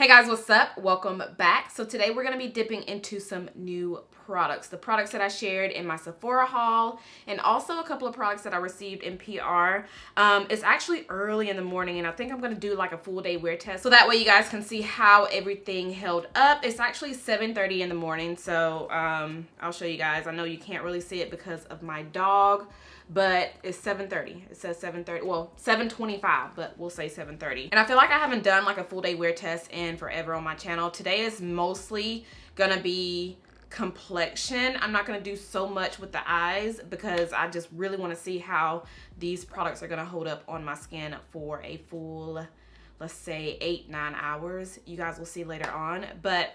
Hey guys, what's up? Welcome back. So today we're going to be dipping into some new products. The products that I shared in my Sephora haul and also a couple of products that I received in PR. It's actually early in the morning and I think I'm going to do like a full day wear test so that way you guys can see how everything held up. It's actually 7:30 in the morning, so I'll show you guys. I know you can't really see it because of my dog, but it's 7:30. It says 7:30, well 7:25, but we'll say 7:30. And I feel like I haven't done like a full day wear test in forever on my channel. Today is mostly gonna be complexion. I'm not gonna do so much with the eyes because I just really want to see how these products are gonna hold up on my skin for a full, let's say 8-9 hours. You guys will see later on, but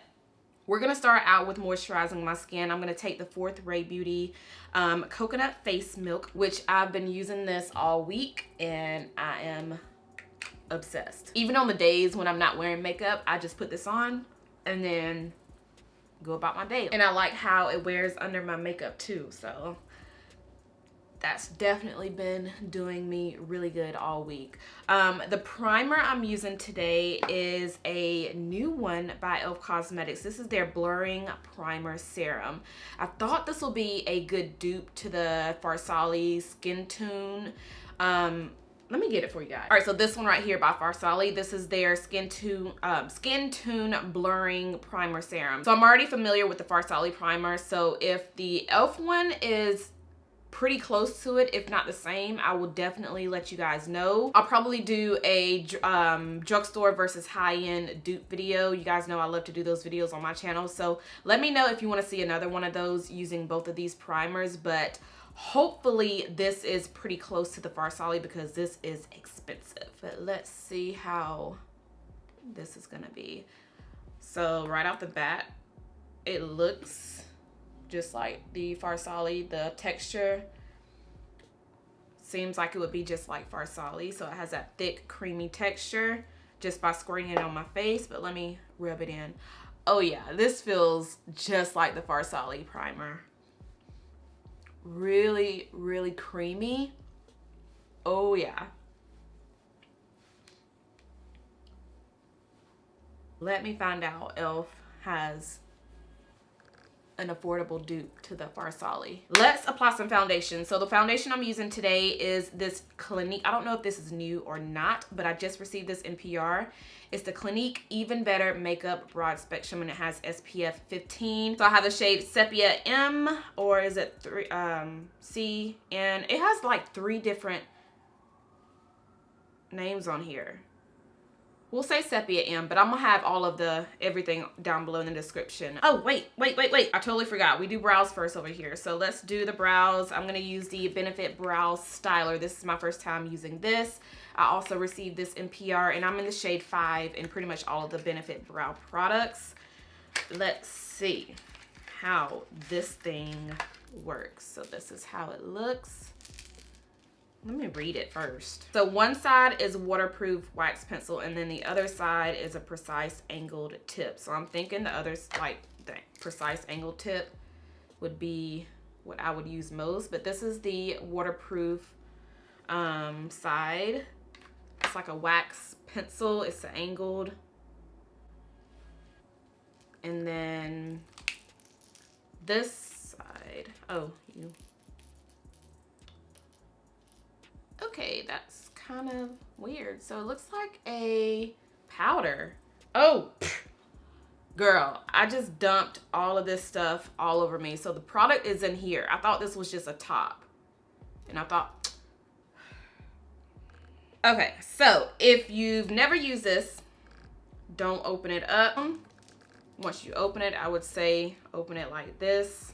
we're gonna start out with moisturizing my skin. I'm gonna take the Fourth Ray Beauty Coconut Face Milk, which I've been using this all week and I am obsessed. Even on the days when I'm not wearing makeup, I just put this on and then go about my day. And I like how it wears under my makeup too, so that's definitely been doing me really good all week. The primer I'm using today is a new one by e.l.f. Cosmetics. This is their Blurring Primer Serum. I thought this will be a good dupe to the Farsali Skin Tune. Let me get it for you guys. All right, so this one right here by Farsali, this is their Skin Tune Blurring Primer Serum. So I'm already familiar with the Farsali primer, so if the e.l.f. one is pretty close to it, if not the same, I will definitely let you guys know. I'll probably do a drugstore versus high-end dupe video. You guys know I love to do those videos on my channel, so let me know if you want to see another one of those using both of these primers, but hopefully this is pretty close to the Farsali because this is expensive. But let's see how this is gonna be. So right off the bat, it looks just like the Farsali. The texture seems like it would be just like Farsali. So it has that thick, creamy texture just by squirting it on my face. But let me rub it in. Oh yeah, this feels just like the Farsali primer. Really, really creamy. Oh yeah. Let me find out e.l.f. has an affordable dupe to the Farsali. Let's apply some foundation. So the foundation I'm using today is this Clinique. I don't know if this is new or not, but I just received this in PR. It's the Clinique Even Better Makeup Broad Spectrum and it has SPF 15. So I have the shade Sepia M, or is it C, and it has like 3 different names on here. We'll say Sepia M, but I'm gonna have all of everything down below in the description. Oh, wait. I totally forgot. We do brows first over here. So let's do the brows. I'm gonna use the Benefit Brow Styler. This is my first time using this. I also received this in PR and I'm in the shade 5 in pretty much all of the Benefit Brow products. Let's see how this thing works. So this is how it looks. Let me read it first. So one side is waterproof wax pencil and then the other side is a precise angled tip. So I'm thinking the other, like the precise angled tip would be what I would use most, but this is the waterproof side. It's like a wax pencil, it's angled. And then this side, okay, that's kind of weird. So it looks like a powder. Oh, girl, I just dumped all of this stuff all over me. So the product is in here. I thought this was just a top. And I thought, okay, so if you've never used this, don't open it up. Once you open it, I would say open it like this,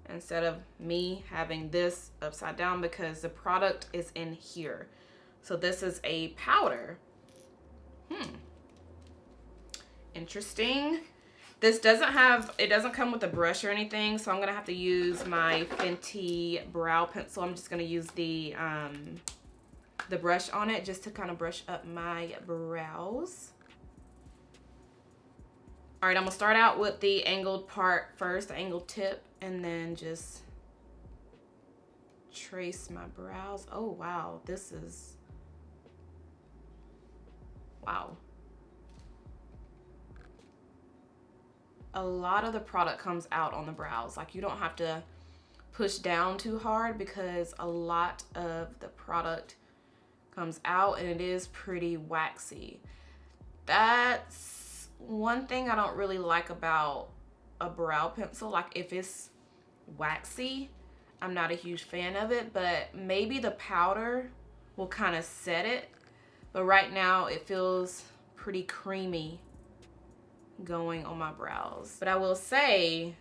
instead of me having this upside down because the product is in here. So this is a powder. Interesting. This doesn't come with a brush or anything, so I'm gonna have to use my Fenty brow pencil. I'm just gonna use the brush on it just to kind of brush up my brows. All right, I'm gonna start out with the angled part first, the angled tip, and then just trace my brows. Oh, wow, this is, wow. a lot of the product comes out on the brows. Like, you don't have to push down too hard because a lot of the product comes out and it is pretty waxy. That's one thing I don't really like about a brow pencil. Like, if it's waxy, I'm not a huge fan of it, but maybe the powder will kind of set it. But right now it feels pretty creamy going on my brows. But I will say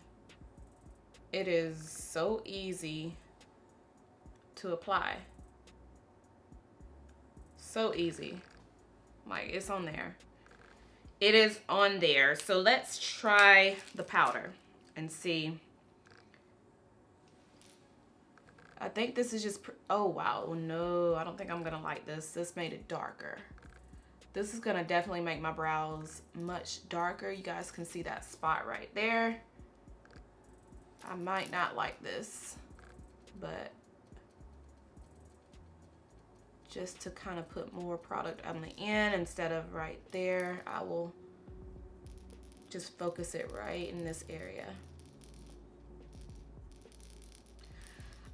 it is so easy to apply. So easy. Like, it's on there. It is on there. So let's try the powder and see. I think this is just, oh wow, no, I don't think I'm gonna like this. This made it darker. This is gonna definitely make my brows much darker. You guys can see that spot right there. I might not like this, but just to kind of put more product on the end instead of right there, I will just focus it right in this area.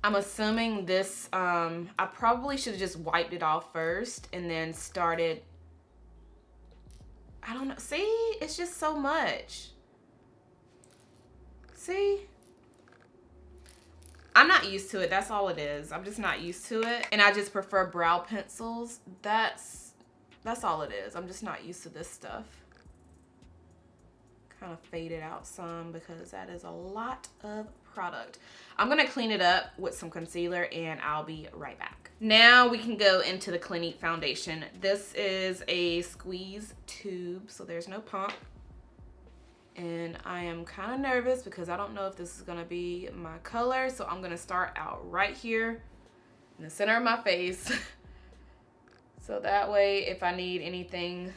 I'm assuming this, I probably should have just wiped it off first and then started, I don't know, see, it's just so much. See? I'm not used to it, that's all it is. I'm just not used to it. And I just prefer brow pencils. That's all it is. I'm just not used to this stuff. Kind of fade it out some because that is a lot of product. I'm gonna clean it up with some concealer and I'll be right back. Now we can go into the Clinique foundation. This is a squeeze tube, so there's no pump. And I am kind of nervous because I don't know if this is gonna be my color, so I'm gonna start out right here in the center of my face. So that way, if I need anything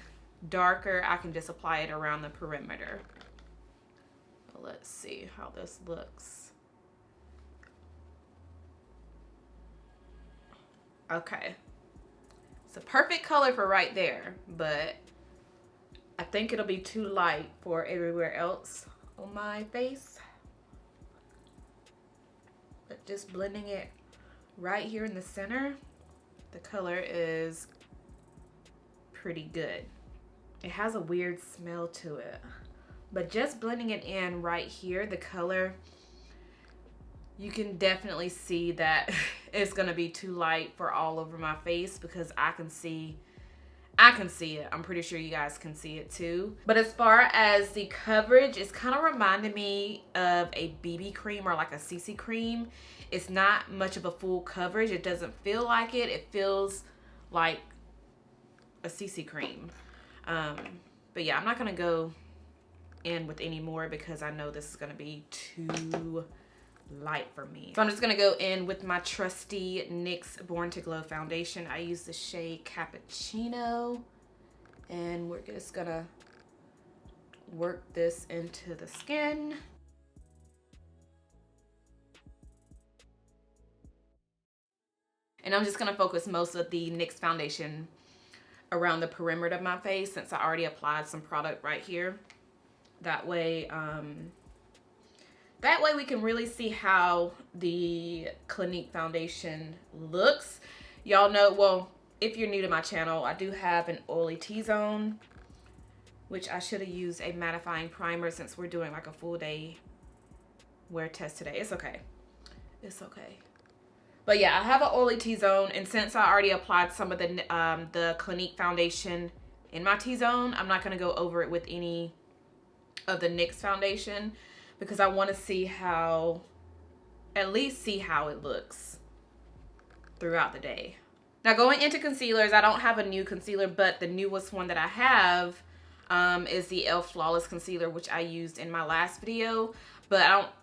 darker, I can just apply it around the perimeter. Let's see how this looks. Okay, it's a perfect color for right there, but I think it'll be too light for everywhere else on my face. But just blending it right here in the center, the color is pretty good. It has a weird smell to it, but just blending it in right here, the color, you can definitely see that it's gonna be too light for all over my face because I can see it. I'm pretty sure you guys can see it too. But as far as the coverage, it's kind of reminding me of a BB cream or like a CC cream. It's not much of a full coverage. It doesn't feel like it. It feels like a CC cream. But yeah, I'm not gonna go in with any more because I know this is gonna be too light for me. So I'm just gonna go in with my trusty NYX Born to Glow foundation. I use the shade Cappuccino, and we're just gonna work this into the skin. And I'm just gonna focus most of the NYX foundation around the perimeter of my face since I already applied some product right here. That way we can really see how the Clinique foundation looks. Y'all know, well, if you're new to my channel, I do have an oily T-zone, which I should have used a mattifying primer since we're doing like a full day wear test today. It's okay. It's okay. But yeah, I have an oily T-zone, and since I already applied some of the Clinique foundation in my T-zone, I'm not gonna go over it with any of the NYX foundation because I want to see how, at least see how it looks throughout the day. Now going into concealers, I don't have a new concealer, but the newest one that I have is the e.l.f. Flawless Concealer, which I used in my last video, but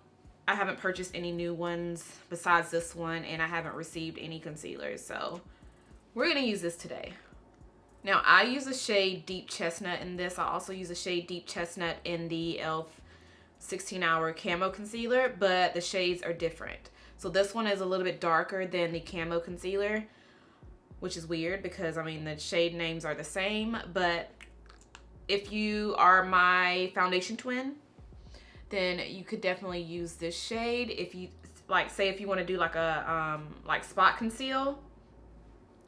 I haven't purchased any new ones besides this one, and I haven't received any concealers, so we're gonna use this today. Now I use a shade Deep Chestnut in this. I also use a shade Deep Chestnut in the e.l.f. 16-hour Camo Concealer, but the shades are different. So this one is a little bit darker than the Camo Concealer, which is weird because, I mean, the shade names are the same, but if you are my foundation twin, then you could definitely use this shade. If you, like, say if you want to do like a like spot conceal,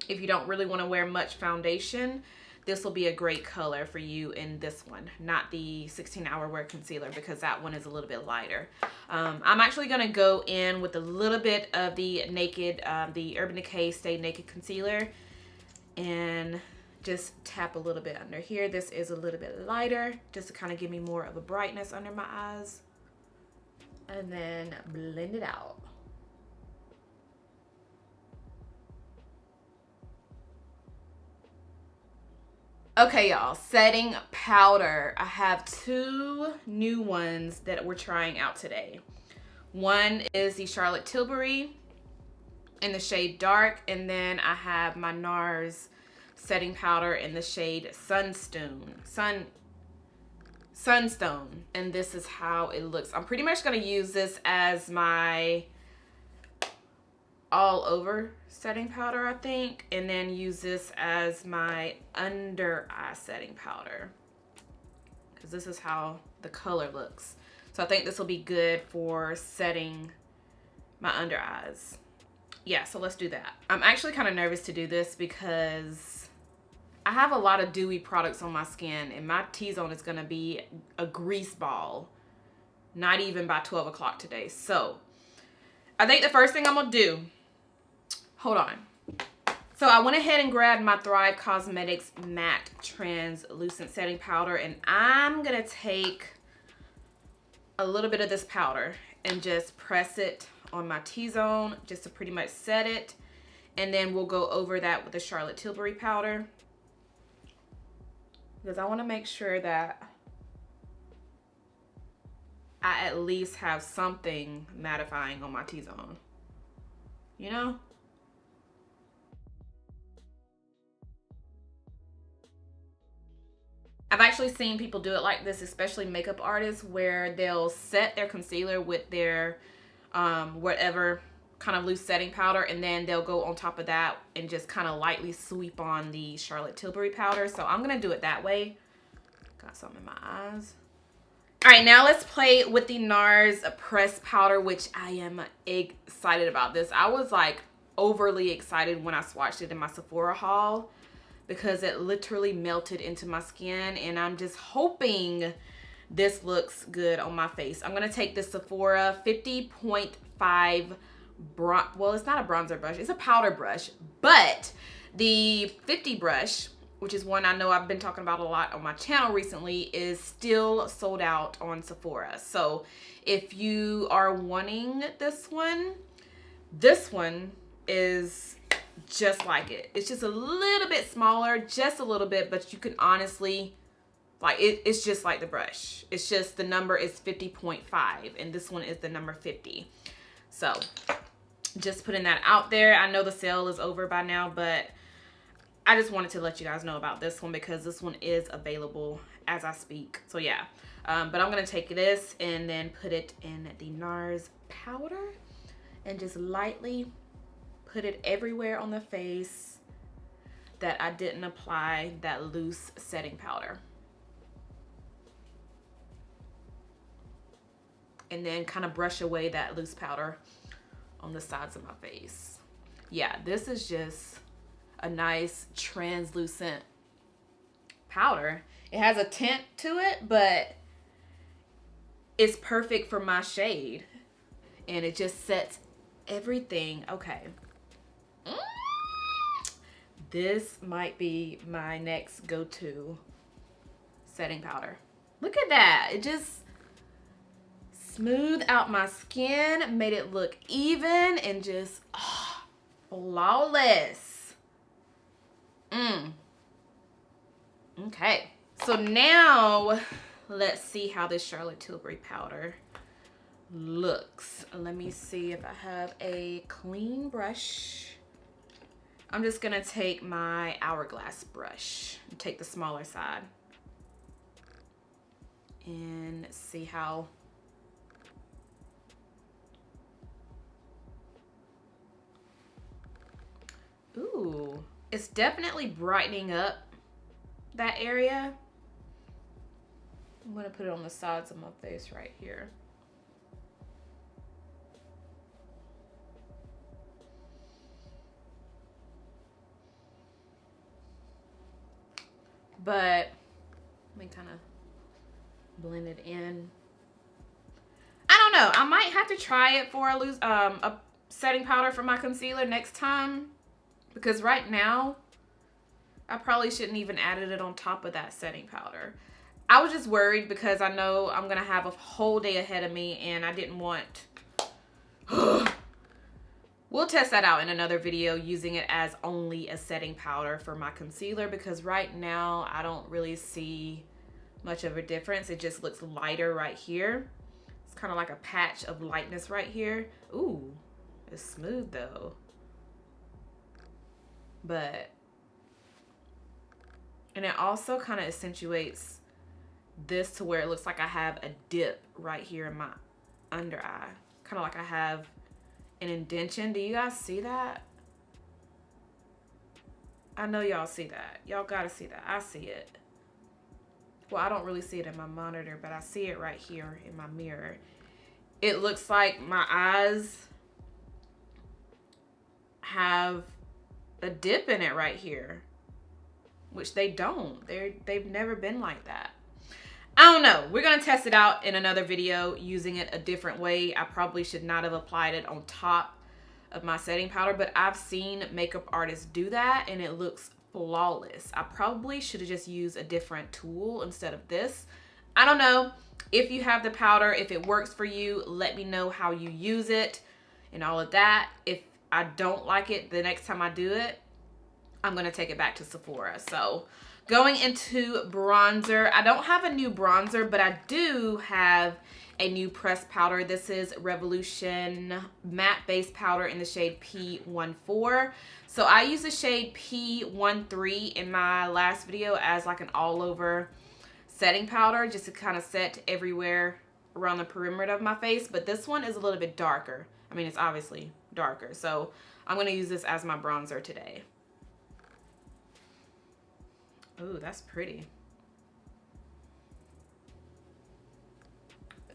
if you don't really want to wear much foundation, this will be a great color for you in this one, not the 16-hour wear concealer, because that one is a little bit lighter. I'm actually going to go in with a little bit of the the Urban Decay Stay Naked Concealer and just tap a little bit under here. This is a little bit lighter, just to kind of give me more of a brightness under my eyes. And then blend it out. Okay, y'all, setting powder. I have two new ones that we're trying out today. One is the Charlotte Tilbury in the shade Dark, and then I have my NARS setting powder in the shade Sunstone. And this is how it looks. I'm pretty much going to use this as my all over setting powder, I think, and then use this as my under eye setting powder, because this is how the color looks. So I think this will be good for setting my under eyes. Yeah, so let's do that. I'm actually kind of nervous to do this because I have a lot of dewy products on my skin, and my T-zone is going to be a grease ball, not even by 12 o'clock today. So I think the first thing I'm going to do, hold on. So I went ahead and grabbed my Thrive Cosmetics Matte Translucent Setting Powder, and I'm going to take a little bit of this powder and just press it on my T-zone just to pretty much set it. And then we'll go over that with the Charlotte Tilbury powder, because I want to make sure that I at least have something mattifying on my T-zone, you know? I've actually seen people do it like this, especially makeup artists, where they'll set their concealer with their whatever kind of loose setting powder, and then they'll go on top of that and just kind of lightly sweep on the Charlotte Tilbury powder. So I'm gonna do it that way. Got something in my eyes. All right, now let's play with the NARS press powder, which I am excited about this. I was like overly excited when I swatched it in my Sephora haul, because it literally melted into my skin, and I'm just hoping this looks good on my face. I'm going to take the Sephora 50.5 well, it's not a bronzer brush, it's a powder brush, but the 50 brush, which is one I know I've been talking about a lot on my channel recently, is still sold out on Sephora. So if you are wanting this one is just like it. It's just a little bit smaller, just a little bit, but you can honestly, like, it's just like the brush. It's just the number is 50.5, and this one is the number 50. So just putting that out there. I know the sale is over by now, but I just wanted to let you guys know about this one, because this one is available as I speak. So yeah, but I'm gonna take this and then put it in the NARS powder and just lightly put it everywhere on the face that I didn't apply that loose setting powder. And then kind of brush away that loose powder on the sides of my face. Yeah, this is just a nice translucent powder. It has a tint to it, but it's perfect for my shade. And it just sets everything. Okay. This might be my next go-to setting powder. Look at that. It just smoothed out my skin, made it look even, and just flawless. Okay. So now let's see how this Charlotte Tilbury powder looks. Let me see if I have a clean brush. I'm just gonna take my hourglass brush and take the smaller side and see how ooh, it's definitely brightening up that area. I'm going to put it on the sides of my face right here. But let me kind of blend it in. I don't know. I might have to try it for a setting powder for my concealer next time. Because right now, I probably shouldn't even added it on top of that setting powder. I was just worried because I know I'm going to have a whole day ahead of me and I didn't want... We'll test that out in another video using it as only a setting powder for my concealer because right now I don't really see much of a difference. It just looks lighter right here. It's kind of like a patch of lightness right here. Ooh, it's smooth though. And it also kind of accentuates this to where it looks like I have a dip right here in my under eye. Kind of like I have an indentation. Do you guys see that? I know y'all see that. Y'all gotta see that. I see it. Well, I don't really see it in my monitor, but I see it right here in my mirror. It looks like my eyes have a dip in it right here, which they don't. They've never been like that. I don't know. We're going to test it out in another video using it a different way. I probably should not have applied it on top of my setting powder, but I've seen makeup artists do that and it looks flawless. I probably should have just used a different tool instead of this. I don't know. If you have the powder, if it works for you, let me know how you use it and all of that. If I don't like it the next time I do it, I'm going to take it back to Sephora. So going into bronzer, I don't have a new bronzer, but I do have a new pressed powder. This is Revolution matte base powder in the shade P14. So I use the shade P13 in my last video as like an all over setting powder just to kind of set everywhere around the perimeter of my face. But this one is a little bit darker. I mean, it's obviously darker. So I'm going to use this as my bronzer today. Ooh, that's pretty.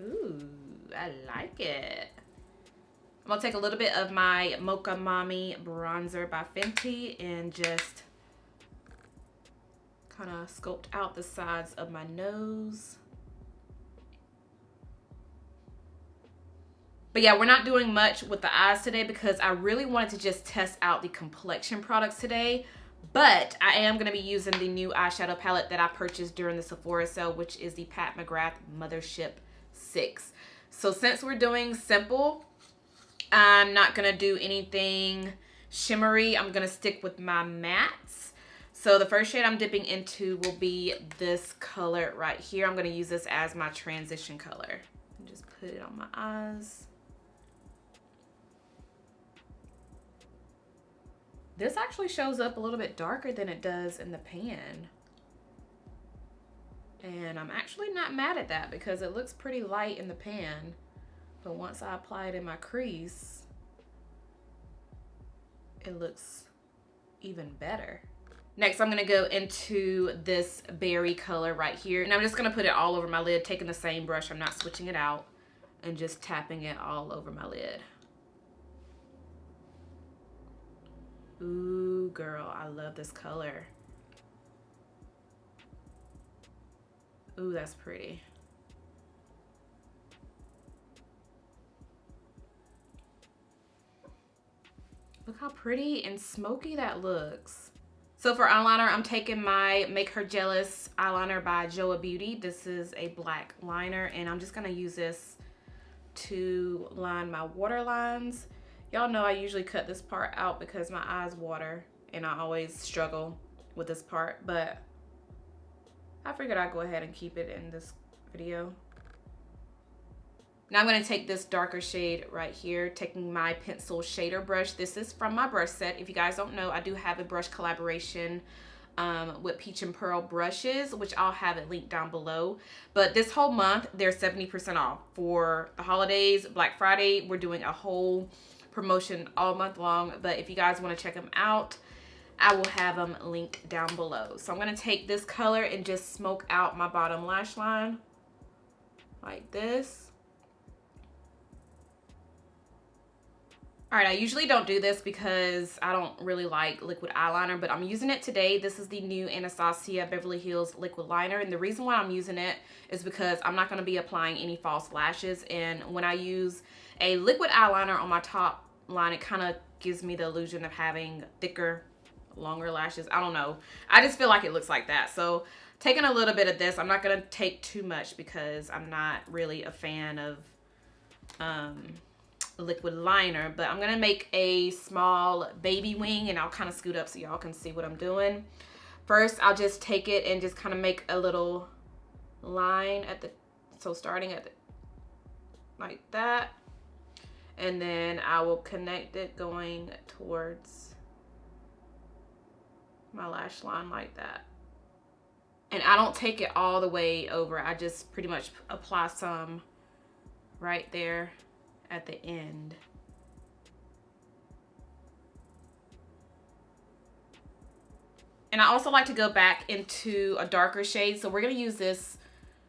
Ooh, I like it. I'm going to take a little bit of my Mocha Mami bronzer by Fenty and just kind of sculpt out the sides of my nose. But yeah, we're not doing much with the eyes today because I really wanted to just test out the Complexion products today. But I am going to be using the new eyeshadow palette that I purchased during the Sephora sale, which is the Pat McGrath Mothership 6. So since we're doing simple, I'm not going to do anything shimmery. I'm going to stick with my mattes. So the first shade I'm dipping into will be this color right here. I'm going to use this as my transition color. Just put it on my eyes. This actually shows up a little bit darker than it does in the pan. And I'm actually not mad at that because it looks pretty light in the pan. But once I apply it in my crease, it looks even better. Next, I'm going to go into this berry color right here. And I'm just going to put it all over my lid, taking the same brush. I'm not switching it out. And just tapping it all over my lid. Ooh, girl, I love this color. Ooh, that's pretty. Look how pretty and smoky that looks. So for eyeliner, I'm taking my Make Her Jealous eyeliner by Joa Beauty. This is a black liner, and I'm just gonna use this to line my waterlines. Y'all know I usually cut this part out because my eyes water and I always struggle with this part, but I figured I'd go ahead and keep it in this video. Now I'm going to take this darker shade right here, taking my pencil shader brush. This is from my brush set. If you guys don't know, I do have a brush collaboration with Peach and Pearl brushes, which I'll have it linked down below. But this whole month, they're 70% off. For the holidays, Black Friday, we're doing a whole promotion all month long. But if you guys want to check them out, I will have them linked down below. So I'm going to take this color and just smoke out my bottom lash line. like this. All right, I usually don't do this because I don't really like liquid eyeliner, but I'm using it today. This is the new Anastasia Beverly Hills liquid liner, and the reason why I'm using it is because I'm not going to be applying any false lashes, and when I use a liquid eyeliner on my top line, it kind of gives me the illusion of having thicker, longer lashes. I don't know. I just feel like it looks like that. So taking a little bit of this, I'm not going to take too much because I'm not really a fan of liquid liner, but I'm gonna make a small baby wing, and I'll kind of scoot up so y'all can see what I'm doing. First, I'll just take it and just kind of make a little line at the, so starting at the, like that, and then I will connect it going towards my lash line like that. And I don't take it all the way over. I just pretty much apply some right there at the end. And I also like to go back into a darker shade. So we're gonna use this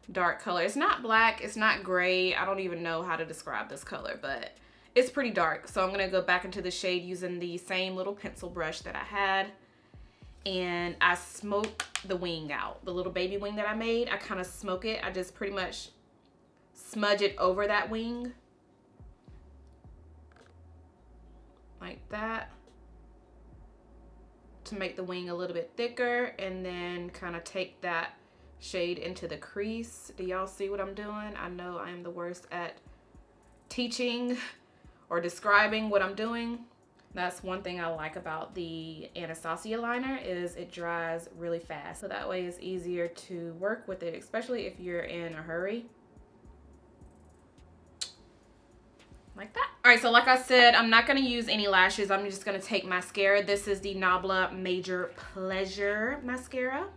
dark color. It's not black, it's not gray. I don't even know how to describe this color, but it's pretty dark. So I'm gonna go back into the shade using the same little pencil brush that I had. And I smoke the wing out. The little baby wing that I made, I kind of smoke it. I just pretty much smudge it over that wing. Like that, to make the wing a little bit thicker, and then kind of take that shade into the crease. Do y'all see what I'm doing? I know I am the worst at teaching or describing what I'm doing. That's one thing I like about the Anastasia liner, is it dries really fast. So that way it's easier to work with it, especially if you're in a hurry. Like that. All right, so like I said, I'm not gonna use any lashes. I'm just gonna take mascara. This is the Nabla Major Pleasure mascara.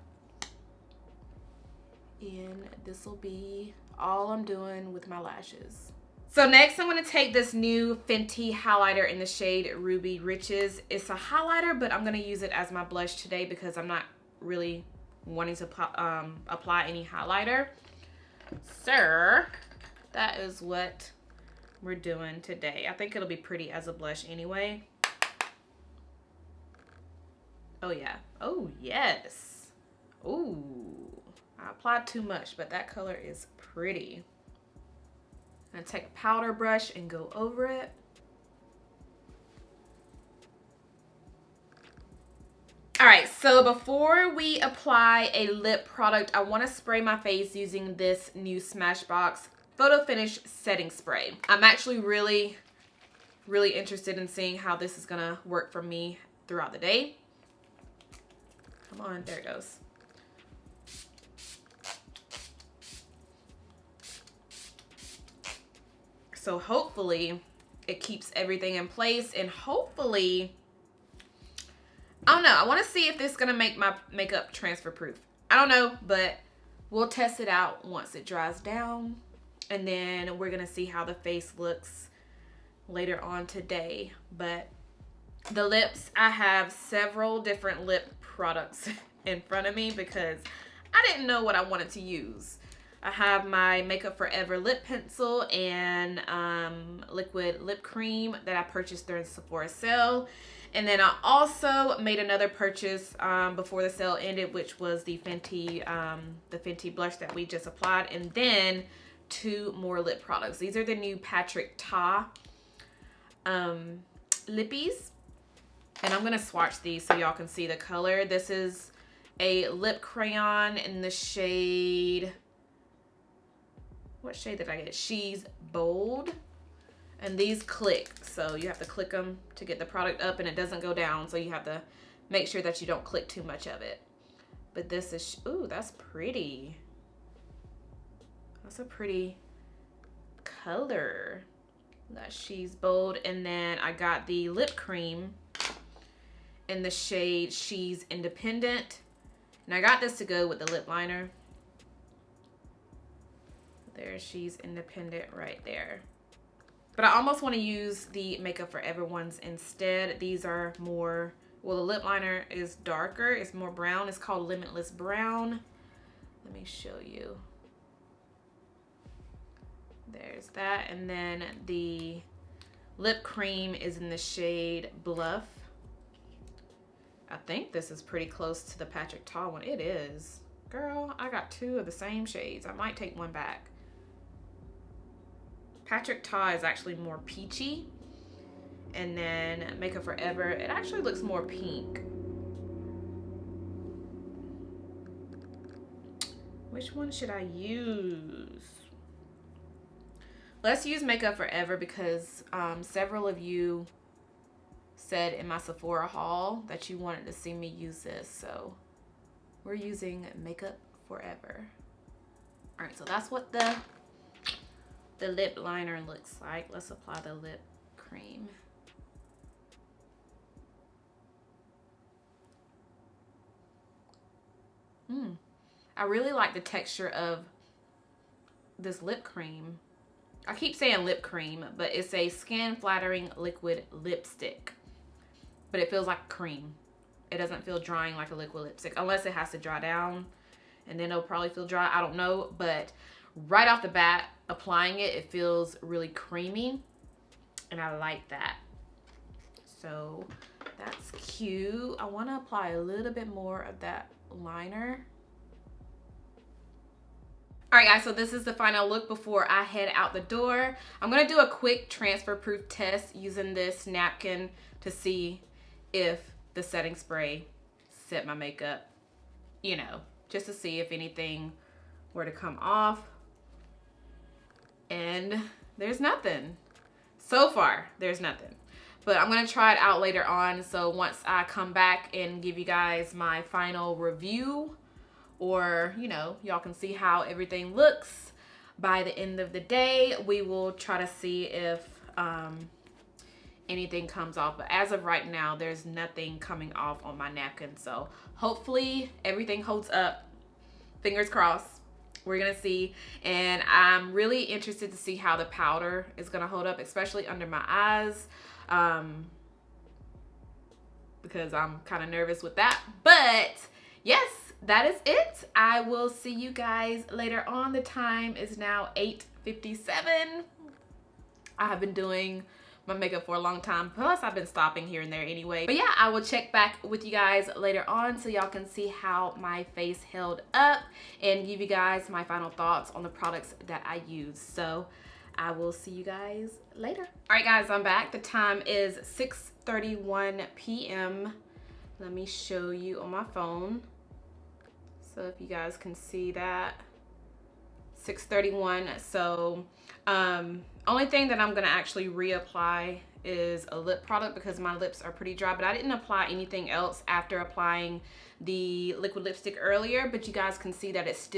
And this will be all I'm doing with my lashes. So next I'm gonna take this new Fenty highlighter in the shade Ruby Riches. It's a highlighter, but I'm gonna use it as my blush today because I'm not really wanting to apply any highlighter. So that is what we're doing today. I think it'll be pretty as a blush anyway. Oh yeah. Oh yes. Ooh. I applied too much, but that color is pretty. I'm gonna take a powder brush and go over it. All right, so before we apply a lip product, I want to spray my face using this new Smashbox Photo Finish Setting Spray. I'm actually really interested in seeing how this is gonna work for me throughout the day. Come on, there it goes. So hopefully it keeps everything in place, and hopefully, I don't know, I want to see if this is gonna make my makeup transfer proof. I don't know, but we'll test it out once it dries down. And then we're gonna see how the face looks later on today. But the lips, I have several different lip products in front of me because I didn't know what I wanted to use. I have my Makeup Forever lip pencil and liquid lip cream that I purchased during the Sephora sale. And then I also made another purchase before the sale ended, which was the Fenty blush that we just applied. And then 2 more lip products. These are the new Patrick Ta lippies. And I'm going to swatch these so y'all can see the color. This is a lip crayon in the shade, what shade did I get? She's Bold. And these click. So you have to click them to get the product up, and it doesn't go down. So you have to make sure that you don't click too much of it. But this is, ooh, that's pretty. That's a pretty color. That She's Bold. And then I got the lip cream in the shade She's Independent. And I got this to go with the lip liner. There, She's Independent right there. But I almost want to use the Makeup Forever ones instead. These are more, well, the lip liner is darker. It's more brown. It's called Limitless Brown. Let me show you. There's that. And then the lip cream is in the shade Bluff. I think this is pretty close to the Patrick Ta one. It is. Girl, I got two of the same shades. I might take one back. Patrick Ta is actually more peachy. And then Makeup Forever, it actually looks more pink. Which one should I use? Let's use Makeup Forever because several of you said in my Sephora haul that you wanted to see me use this. So we're using Makeup Forever. All right, so that's what the lip liner looks like. Let's apply the lip cream. I really like the texture of this lip cream. I keep saying lip cream, but it's a skin flattering liquid lipstick. But it feels like cream. It doesn't feel drying like a liquid lipstick, unless it has to dry down, and then it'll probably feel dry. I don't know, but right off the bat, applying it, it feels really creamy, and I like that. So that's cute. I want to apply a little bit more of that liner. All right, guys, so this is the final look before I head out the door. I'm gonna do a quick transfer proof test using this napkin to see if the setting spray set my makeup, you know, just to see if anything were to come off. And there's nothing. So far, there's nothing. But I'm gonna try it out later on. So once I come back and give you guys my final review, or, you know, y'all can see how everything looks by the end of the day, we will try to see if anything comes off. But as of right now, there's nothing coming off on my napkin. So hopefully everything holds up. Fingers crossed. We're gonna see. And I'm really interested to see how the powder is gonna hold up, especially under my eyes, because I'm kind of nervous with that. But yes, that is it. I will see you guys later on. The time is now 8:57. I have been doing my makeup for a long time, plus I've been stopping here and there anyway. But yeah, I will check back with you guys later on so y'all can see how my face held up and give you guys my final thoughts on the products that I use. So I will see you guys later. All right, guys, I'm back. The time is 6:31 p.m. Let me show you on my phone. So if you guys can see that, 6:31. So only thing that I'm gonna actually reapply is a lip product because my lips are pretty dry, but I didn't apply anything else after applying the liquid lipstick earlier. But you guys can see that it's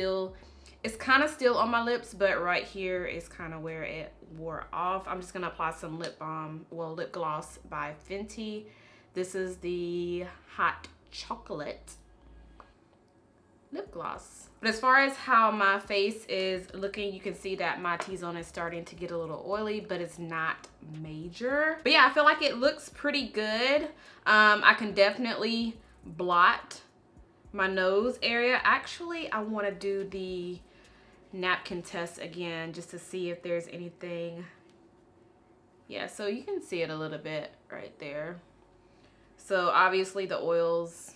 kind of still on my lips, but right here is kind of where it wore off. I'm just gonna apply some lip balm, well, lip gloss by Fenty. This is the Hot Chocolate lip gloss. But as far as how my face is looking, you can see that my T-zone is starting to get a little oily, but it's not major. But yeah, I feel like it looks pretty good. I can definitely blot my nose area. Actually, I want to do the napkin test again just to see if there's anything. Yeah, so you can see it a little bit right there. So obviously the oils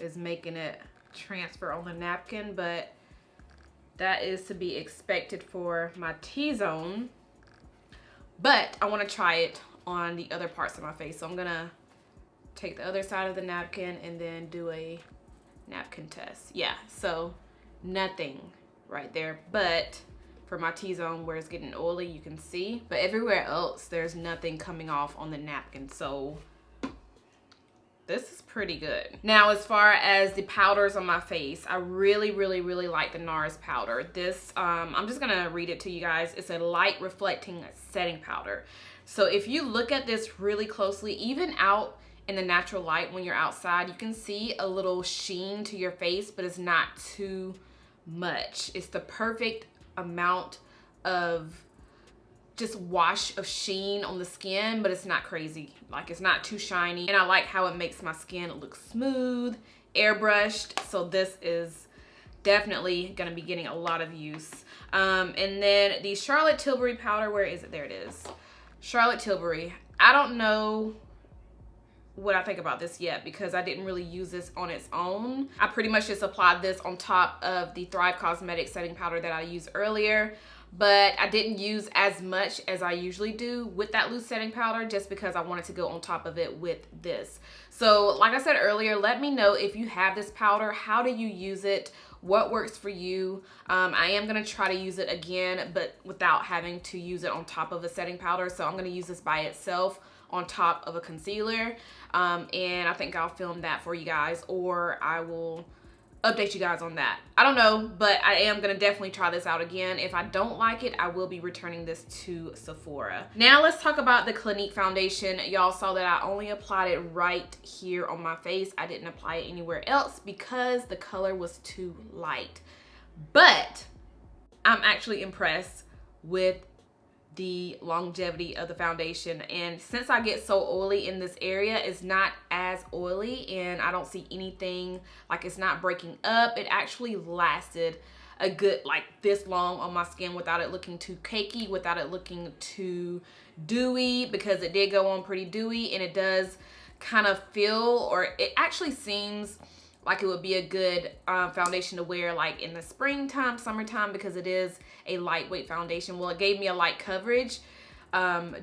is making it transfer on the napkin, but that is to be expected for my T-zone. But I want to try it on the other parts of my face, so I'm gonna take the other side of the napkin and then do a napkin test. Yeah, so nothing right there, but for my T-zone where it's getting oily, you can see, but everywhere else there's nothing coming off on the napkin. So this is pretty good. Now, as far as the powders on my face, I really like the NARS powder. This, I'm just gonna read it to you guys. It's a light reflecting setting powder. So if you look at this really closely, even out in the natural light when you're outside, you can see a little sheen to your face, but it's not too much. It's the perfect amount of just wash of sheen on the skin, but it's not crazy. Like, it's not too shiny, and I like how it makes my skin look smooth, airbrushed. So this is definitely gonna be getting a lot of use. And then the Charlotte Tilbury powder, where is it? There it is. Charlotte Tilbury. I don't know what I think about this yet because I didn't really use this on its own. I pretty much just applied this on top of the Thrive Cosmetics setting powder that I used earlier, but I didn't use as much as I usually do with that loose setting powder just because I wanted to go on top of it with this. So like I said earlier, let me know if you have this powder. How do you use it? What works for you? I am gonna try to use it again, but without having to use it on top of a setting powder. So I'm gonna use this by itself on top of a concealer. And I think I'll film that for you guys, or I will update you guys on that. I don't know, but I am gonna definitely try this out again. If I don't like it, I will be returning this to Sephora. Now let's talk about the Clinique foundation. Y'all saw that I only applied it right here on my face. I didn't apply it anywhere else because the color was too light. But I'm actually impressed with the longevity of the foundation, and since I get so oily in this area, it's not as oily and I don't see anything, like it's not breaking up. It actually lasted a good like this long on my skin without it looking too cakey, without it looking too dewy, because it did go on pretty dewy, and it does kind of feel, or it actually seems like it would be a good foundation to wear like in the springtime, summertime, because it is a lightweight foundation. Well, it gave me a light coverage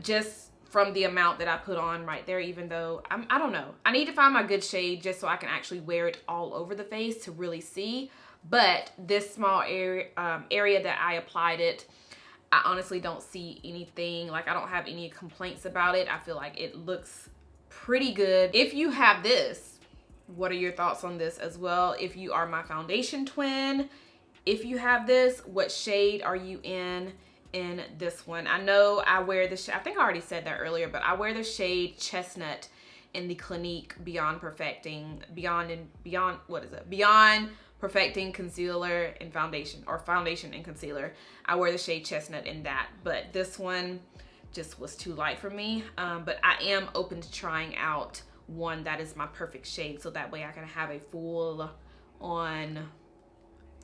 just from the amount that I put on right there, even though I don't know. I need to find my good shade just so I can actually wear it all over the face to really see. But this small area that I applied it, I honestly don't see anything, like I don't have any complaints about it. I feel like it looks pretty good. If you have this, what are your thoughts on this as well? If you are my foundation twin, if you have this, what shade are you in this one? I know I wear the shade, I think I already said that earlier, but I wear the shade Chestnut in the Clinique Beyond Perfecting Concealer and Foundation, or Foundation and Concealer. I wear the shade Chestnut in that, but this one just was too light for me. But I am open to trying out one that is my perfect shade, so that way I can have a full on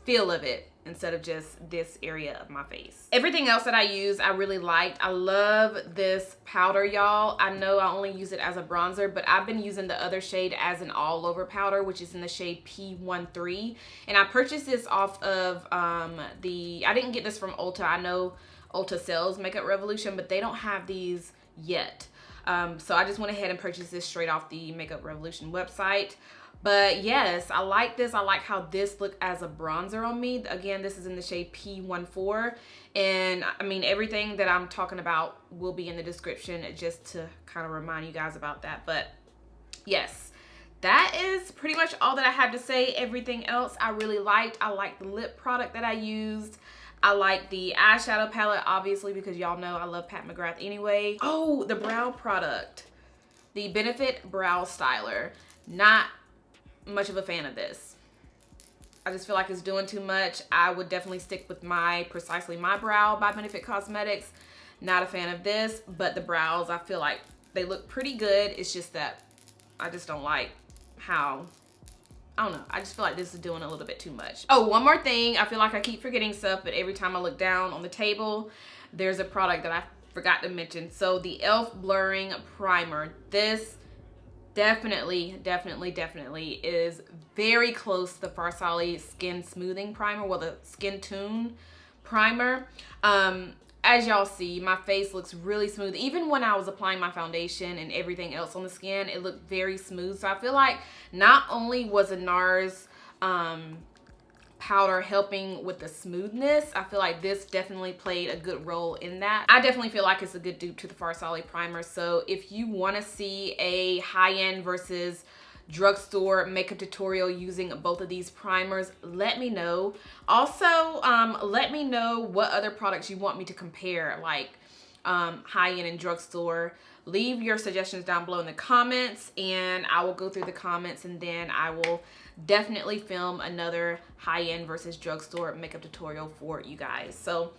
feel of it instead of just this area of my face. Everything else that I use, I really liked. I love this powder, y'all. I know I only use it as a bronzer, but I've been using the other shade as an all over powder, which is in the shade P13. And I purchased this off of I didn't get this from Ulta. I know Ulta sells Makeup Revolution, but they don't have these yet. So I just went ahead and purchased this straight off the Makeup Revolution website. But yes, I like this. I like how this looked as a bronzer on me. Again, this is in the shade P14. And I mean, everything that I'm talking about will be in the description just to kind of remind you guys about that. But yes, that is pretty much all that I have to say. Everything else I really liked. I liked the lip product that I used. I like the eyeshadow palette, obviously, because y'all know I love Pat McGrath anyway. Oh, the brow product. The Benefit Brow Styler. Not much of a fan of this. I just feel like it's doing too much. I would definitely stick with Precisely My Brow by Benefit Cosmetics. Not a fan of this, but the brows, I feel like they look pretty good. It's just that I just don't like how, I don't know. I just feel like this is doing a little bit too much. Oh, one more thing. I feel like I keep forgetting stuff, but every time I look down on the table, there's a product that I forgot to mention. So the e.l.f. Blurring Primer. This definitely is very close to the Farsali Skin Smoothing Primer. Well, the Skin Tune Primer. As y'all see, my face looks really smooth. Even when I was applying my foundation and everything else on the skin, it looked very smooth. So I feel like not only was a NARS powder helping with the smoothness, I feel like this definitely played a good role in that. I definitely feel like it's a good dupe to the Farsali primer. So if you want to see a high-end versus drugstore makeup tutorial using both of these primers, let me know. Also, let me know what other products you want me to compare, like high-end and drugstore. Leave your suggestions down below in the comments, and I will go through the comments, and then I will definitely film another high-end versus drugstore makeup tutorial for you guys. So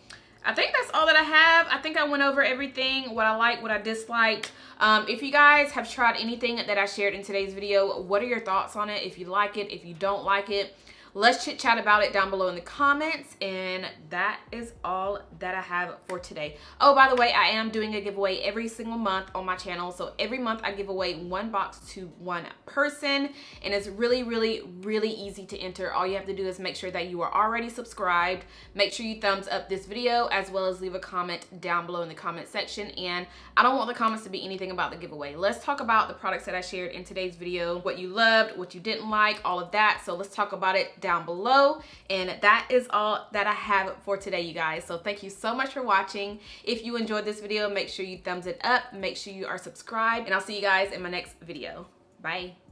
I think that's all that I have. I think I went over everything, what I like, what I disliked. If you guys have tried anything that I shared in today's video, what are your thoughts on it? If you like it, if you don't like it, let's chit chat about it down below in the comments. And that is all that I have for today. Oh, by the way, I am doing a giveaway every single month on my channel. So every month I give away one box to one person, and it's really, really, really easy to enter. All you have to do is make sure that you are already subscribed. Make sure you thumbs up this video, as well as leave a comment down below in the comment section. And I don't want the comments to be anything about the giveaway. Let's talk about the products that I shared in today's video, what you loved, what you didn't like, all of that. So let's talk about it down below. And that is all that I have for today, you guys. So thank you so much for watching. If you enjoyed this video, make sure you thumbs it up, make sure you are subscribed, and I'll see you guys in my next video. Bye.